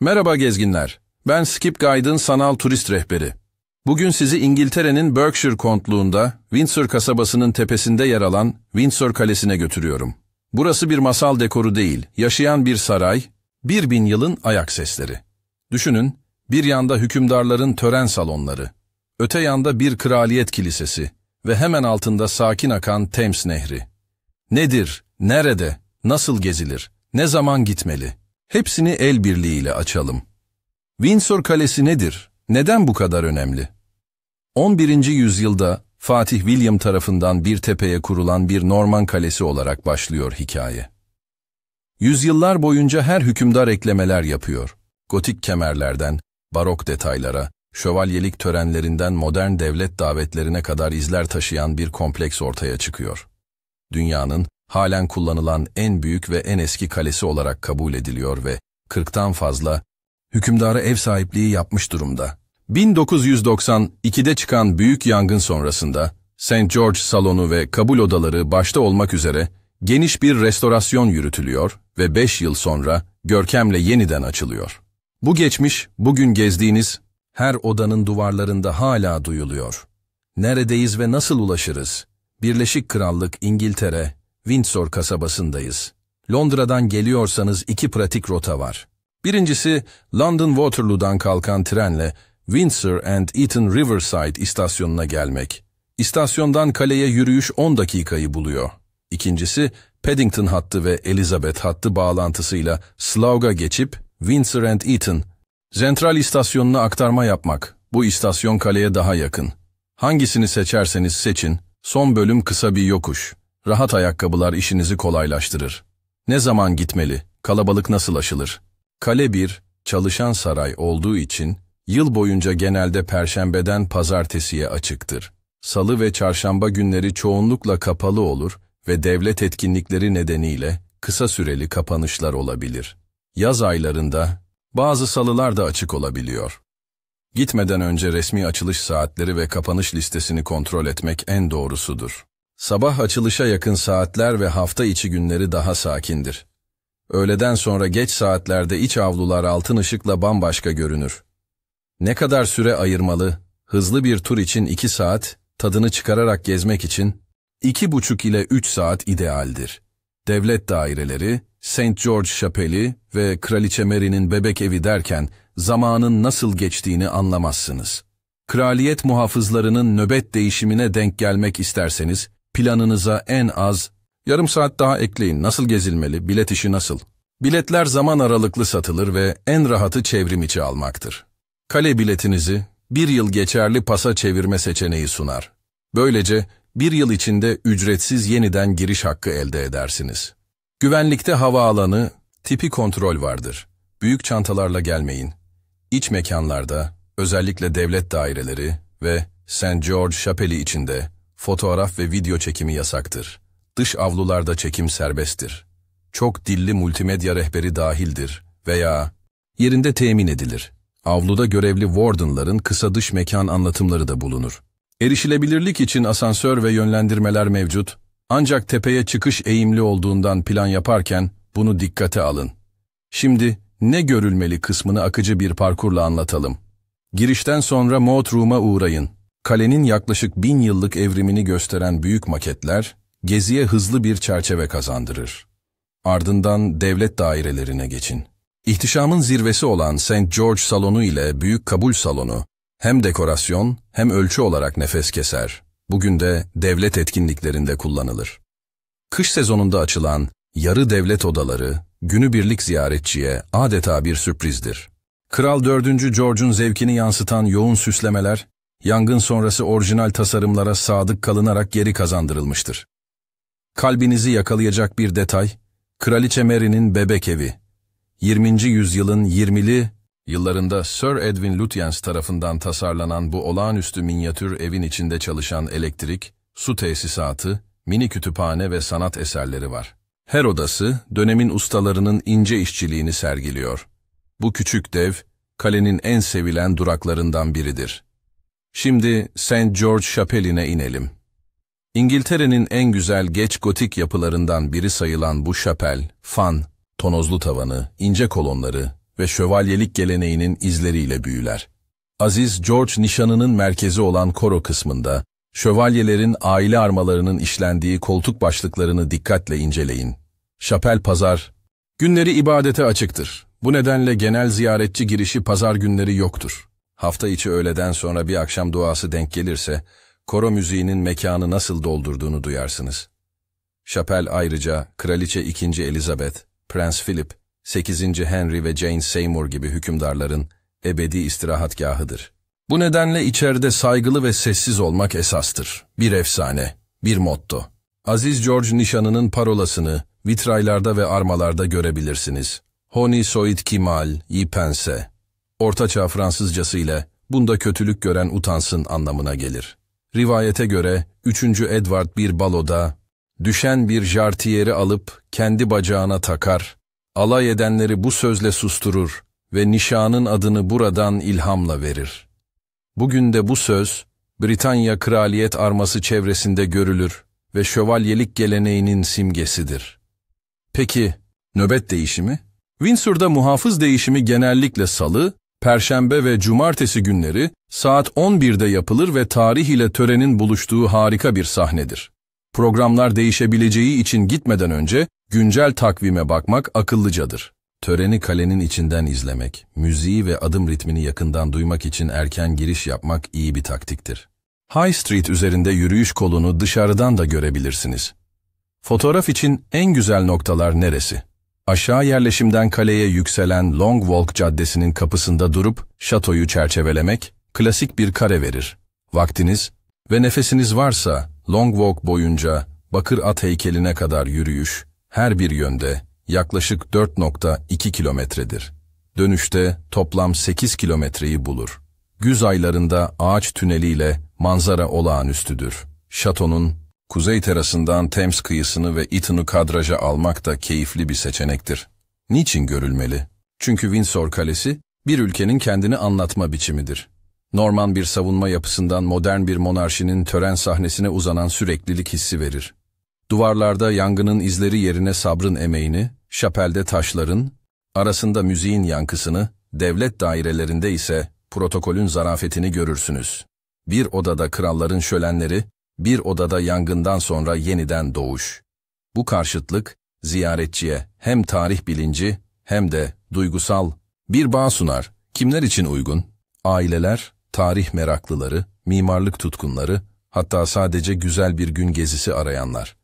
Merhaba gezginler, ben Skip Guide'ın sanal turist rehberi. Bugün sizi İngiltere'nin Berkshire Kontluğu'nda, Windsor kasabasının tepesinde yer alan Windsor Kalesi'ne götürüyorum. Burası bir masal dekoru değil, yaşayan bir saray, 1000 yılın ayak sesleri. Düşünün, bir yanda hükümdarların tören salonları, öte yanda bir kraliyet kilisesi ve hemen altında sakin akan Thames Nehri. Nedir, nerede, nasıl gezilir, ne zaman gitmeli? Hepsini el birliğiyle açalım. Windsor Kalesi nedir? Neden bu kadar önemli? 11. yüzyılda Fatih William tarafından bir tepeye kurulan bir Norman kalesi olarak başlıyor hikaye. Yüzyıllar boyunca her hükümdar eklemeler yapıyor. Gotik kemerlerden, barok detaylara, şövalyelik törenlerinden modern devlet davetlerine kadar izler taşıyan bir kompleks ortaya çıkıyor. Dünyanın halen kullanılan en büyük ve en eski kalesi olarak kabul ediliyor ve 40'tan fazla hükümdara ev sahipliği yapmış durumda. 1992'de çıkan büyük yangın sonrasında St. George salonu ve kabul odaları başta olmak üzere geniş bir restorasyon yürütülüyor ve 5 yıl sonra görkemle yeniden açılıyor. Bu geçmiş, bugün gezdiğiniz her odanın duvarlarında hala duyuluyor. Neredeyiz ve nasıl ulaşırız? Birleşik Krallık, İngiltere, Windsor kasabasındayız. Londra'dan geliyorsanız 2 pratik rota var. Birincisi, London Waterloo'dan kalkan trenle Windsor and Eton Riverside istasyonuna gelmek. İstasyondan kaleye yürüyüş 10 dakikayı buluyor. İkincisi, Paddington hattı ve Elizabeth hattı bağlantısıyla Slougha geçip Windsor and Eton Sentral istasyonuna aktarma yapmak. Bu istasyon kaleye daha yakın. Hangisini seçerseniz seçin, son bölüm kısa bir yokuş. Rahat ayakkabılar işinizi kolaylaştırır. Ne zaman gitmeli? Kalabalık nasıl aşılır? Kale bir, çalışan saray olduğu için yıl boyunca genelde perşembeden pazartesiye açıktır. Salı ve çarşamba günleri çoğunlukla kapalı olur ve devlet etkinlikleri nedeniyle kısa süreli kapanışlar olabilir. Yaz aylarında bazı salılar da açık olabiliyor. Gitmeden önce resmi açılış saatleri ve kapanış listesini kontrol etmek en doğrusudur. Sabah açılışa yakın saatler ve hafta içi günleri daha sakindir. Öğleden sonra geç saatlerde iç avlular altın ışıkla bambaşka görünür. Ne kadar süre ayırmalı? Hızlı bir tur için 2 saat, tadını çıkararak gezmek için 2,5 ile 3 saat idealdir. Devlet daireleri, St. George Şapeli ve Kraliçe Mary'nin bebek evi derken zamanın nasıl geçtiğini anlamazsınız. Kraliyet muhafızlarının nöbet değişimine denk gelmek isterseniz, planınıza en az yarım saat daha ekleyin. Nasıl gezilmeli, bilet işi nasıl? Biletler zaman aralıklı satılır ve en rahatı çevrim içi almaktır. Kale biletinizi 1 yıl geçerli pasa çevirme seçeneği sunar. Böylece 1 yıl içinde ücretsiz yeniden giriş hakkı elde edersiniz. Güvenlikte havaalanı tipi kontrol vardır. Büyük çantalarla gelmeyin. İç mekanlarda, özellikle devlet daireleri ve St. George Şapeli içinde fotoğraf ve video çekimi yasaktır. Dış avlularda çekim serbesttir. Çok dilli multimedya rehberi dahildir veya yerinde temin edilir. Avluda görevli wardenların kısa dış mekan anlatımları da bulunur. Erişilebilirlik için asansör ve yönlendirmeler mevcut. Ancak tepeye çıkış eğimli olduğundan plan yaparken bunu dikkate alın. Şimdi ne görülmeli kısmını akıcı bir parkurla anlatalım. Girişten sonra Moat Room'a uğrayın. Kalenin yaklaşık 1000 yıllık evrimini gösteren büyük maketler, geziye hızlı bir çerçeve kazandırır. Ardından devlet dairelerine geçin. İhtişamın zirvesi olan St. George salonu ile büyük kabul salonu, hem dekorasyon hem ölçü olarak nefes keser. Bugün de devlet etkinliklerinde kullanılır. Kış sezonunda açılan yarı devlet odaları, günübirlik ziyaretçiye adeta bir sürprizdir. Kral 4. George'un zevkini yansıtan yoğun süslemeler, yangın sonrası orijinal tasarımlara sadık kalınarak geri kazandırılmıştır. Kalbinizi yakalayacak bir detay, Kraliçe Mary'nin bebek evi. 20. yüzyılın 20'li yıllarında Sir Edwin Lutyens tarafından tasarlanan bu olağanüstü minyatür evin içinde çalışan elektrik, su tesisatı, mini kütüphane ve sanat eserleri var. Her odası dönemin ustalarının ince işçiliğini sergiliyor. Bu küçük dev, kalenin en sevilen duraklarından biridir. Şimdi St. George Şapeli'ne inelim. İngiltere'nin en güzel geç gotik yapılarından biri sayılan bu şapel, fan, tonozlu tavanı, ince kolonları ve şövalyelik geleneğinin izleriyle büyüler. Aziz George nişanının merkezi olan koro kısmında, şövalyelerin aile armalarının işlendiği koltuk başlıklarını dikkatle inceleyin. Şapel pazar günleri ibadete açıktır. Bu nedenle genel ziyaretçi girişi pazar günleri yoktur. Hafta içi öğleden sonra bir akşam duası denk gelirse, koro müziğinin mekanı nasıl doldurduğunu duyarsınız. Şapel ayrıca Kraliçe II. Elizabeth, Prens Philip, 8. Henry ve Jane Seymour gibi hükümdarların ebedi istirahatgahıdır. Bu nedenle içeride saygılı ve sessiz olmak esastır. Bir efsane, bir motto. Aziz George nişanının parolasını vitraylarda ve armalarda görebilirsiniz. Honi soit qui mal y pense. Ortaçağ Fransızcası ile bunda kötülük gören utansın anlamına gelir. Rivayete göre 3. Edward bir baloda düşen bir jartiyeri alıp kendi bacağına takar, alay edenleri bu sözle susturur ve nişanın adını buradan ilhamla verir. Bugün de bu söz, Britanya kraliyet arması çevresinde görülür ve şövalyelik geleneğinin simgesidir. Peki, nöbet değişimi? Windsor'da muhafız değişimi genellikle salı, perşembe ve cumartesi günleri saat 11'de yapılır ve tarih ile törenin buluştuğu harika bir sahnedir. Programlar değişebileceği için gitmeden önce güncel takvime bakmak akıllıcadır. Töreni kalenin içinden izlemek, müziği ve adım ritmini yakından duymak için erken giriş yapmak iyi bir taktiktir. High Street üzerinde yürüyüş kolunu dışarıdan da görebilirsiniz. Fotoğraf için en güzel noktalar neresi? Aşağı yerleşimden kaleye yükselen Long Walk Caddesi'nin kapısında durup şatoyu çerçevelemek klasik bir kare verir. Vaktiniz ve nefesiniz varsa Long Walk boyunca bakır at heykeline kadar yürüyüş her bir yönde yaklaşık 4,2 kilometredir. Dönüşte toplam 8 kilometreyi bulur. Güz aylarında ağaç tüneliyle manzara olağanüstüdür. Şatonun kuzey terasından Thames kıyısını ve Eton'u kadraja almak da keyifli bir seçenektir. Niçin görülmeli? Çünkü Windsor Kalesi bir ülkenin kendini anlatma biçimidir. Norman bir savunma yapısından modern bir monarşinin tören sahnesine uzanan süreklilik hissi verir. Duvarlarda yangının izleri yerine sabrın emeğini, şapelde taşların, arasında müziğin yankısını, devlet dairelerinde ise protokolün zarafetini görürsünüz. Bir odada kralların şölenleri, bir odada yangından sonra yeniden doğuş. Bu karşıtlık, ziyaretçiye hem tarih bilinci hem de duygusal bir bağ sunar. Kimler için uygun? Aileler, tarih meraklıları, mimarlık tutkunları, hatta sadece güzel bir gün gezisi arayanlar.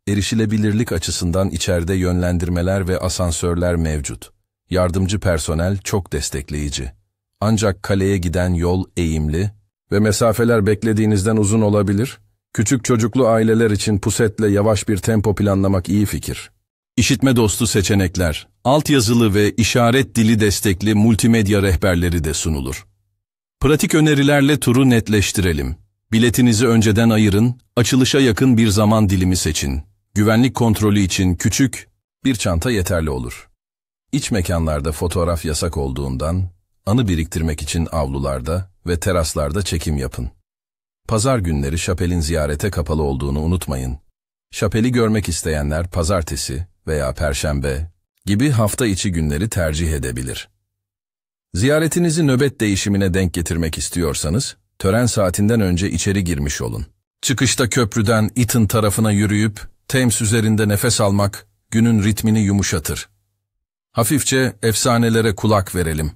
Erişilebilirlik açısından içeride yönlendirmeler ve asansörler mevcut. Yardımcı personel çok destekleyici. Ancak kaleye giden yol eğimli ve mesafeler beklediğinizden uzun olabilir. Küçük çocuklu aileler için pusetle yavaş bir tempo planlamak iyi fikir. İşitme dostu seçenekler, altyazılı ve işaret dili destekli multimedya rehberleri de sunulur. Pratik önerilerle turu netleştirelim. Biletinizi önceden ayırın, açılışa yakın bir zaman dilimi seçin. Güvenlik kontrolü için küçük bir çanta yeterli olur. İç mekanlarda fotoğraf yasak olduğundan, anı biriktirmek için avlularda ve teraslarda çekim yapın. Pazar günleri şapelin ziyarete kapalı olduğunu unutmayın. Şapeli görmek isteyenler pazartesi veya perşembe gibi hafta içi günleri tercih edebilir. Ziyaretinizi nöbet değişimine denk getirmek istiyorsanız, tören saatinden önce içeri girmiş olun. Çıkışta köprüden Eton tarafına yürüyüp Thames üzerinde nefes almak günün ritmini yumuşatır. Hafifçe efsanelere kulak verelim.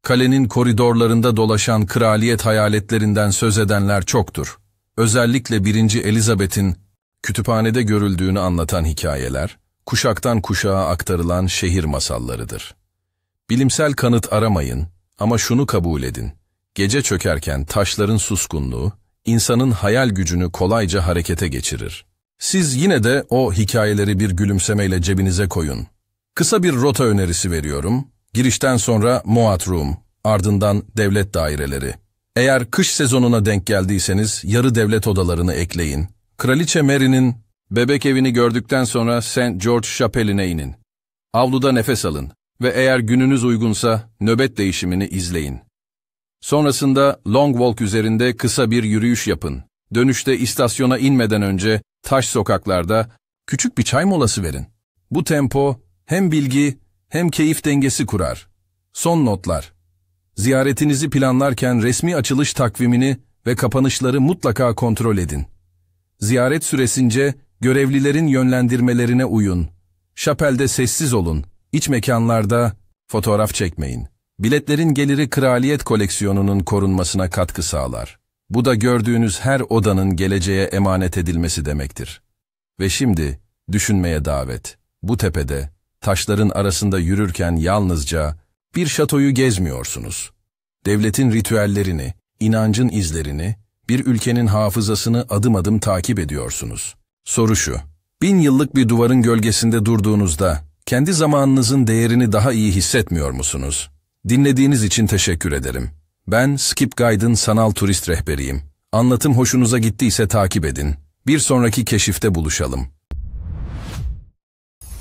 Kalenin koridorlarında dolaşan kraliyet hayaletlerinden söz edenler çoktur. Özellikle 1. Elizabeth'in kütüphanede görüldüğünü anlatan hikayeler, kuşaktan kuşağa aktarılan şehir masallarıdır. Bilimsel kanıt aramayın ama şunu kabul edin. Gece çökerken taşların suskunluğu, insanın hayal gücünü kolayca harekete geçirir. Siz yine de o hikayeleri bir gülümsemeyle cebinize koyun. Kısa bir rota önerisi veriyorum. Girişten sonra Moat Room, ardından devlet daireleri. Eğer kış sezonuna denk geldiyseniz yarı devlet odalarını ekleyin. Kraliçe Mary'nin bebek evini gördükten sonra St. George Chapel'ine inin. Avluda nefes alın ve eğer gününüz uygunsa nöbet değişimini izleyin. Sonrasında Long Walk üzerinde kısa bir yürüyüş yapın. Dönüşte istasyona inmeden önce taş sokaklarda küçük bir çay molası verin. Bu tempo hem bilgi hem keyif dengesi kurar. Son notlar. Ziyaretinizi planlarken resmi açılış takvimini ve kapanışları mutlaka kontrol edin. Ziyaret süresince görevlilerin yönlendirmelerine uyun. Şapelde sessiz olun. İç mekanlarda fotoğraf çekmeyin. Biletlerin geliri kraliyet koleksiyonunun korunmasına katkı sağlar. Bu da gördüğünüz her odanın geleceğe emanet edilmesi demektir. Ve şimdi düşünmeye davet. Bu tepede, taşların arasında yürürken yalnızca bir şatoyu gezmiyorsunuz. Devletin ritüellerini, inancın izlerini, bir ülkenin hafızasını adım adım takip ediyorsunuz. Soru şu: 1000 yıllık bir duvarın gölgesinde durduğunuzda kendi zamanınızın değerini daha iyi hissetmiyor musunuz? Dinlediğiniz için teşekkür ederim. Ben Skip Guide'ın sanal turist rehberiyim. Anlatım hoşunuza gittiyse takip edin. Bir sonraki keşifte buluşalım.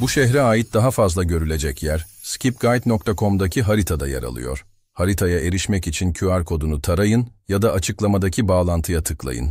Bu şehre ait daha fazla görülecek yer, skipguide.com'daki haritada yer alıyor. Haritaya erişmek için QR kodunu tarayın ya da açıklamadaki bağlantıya tıklayın.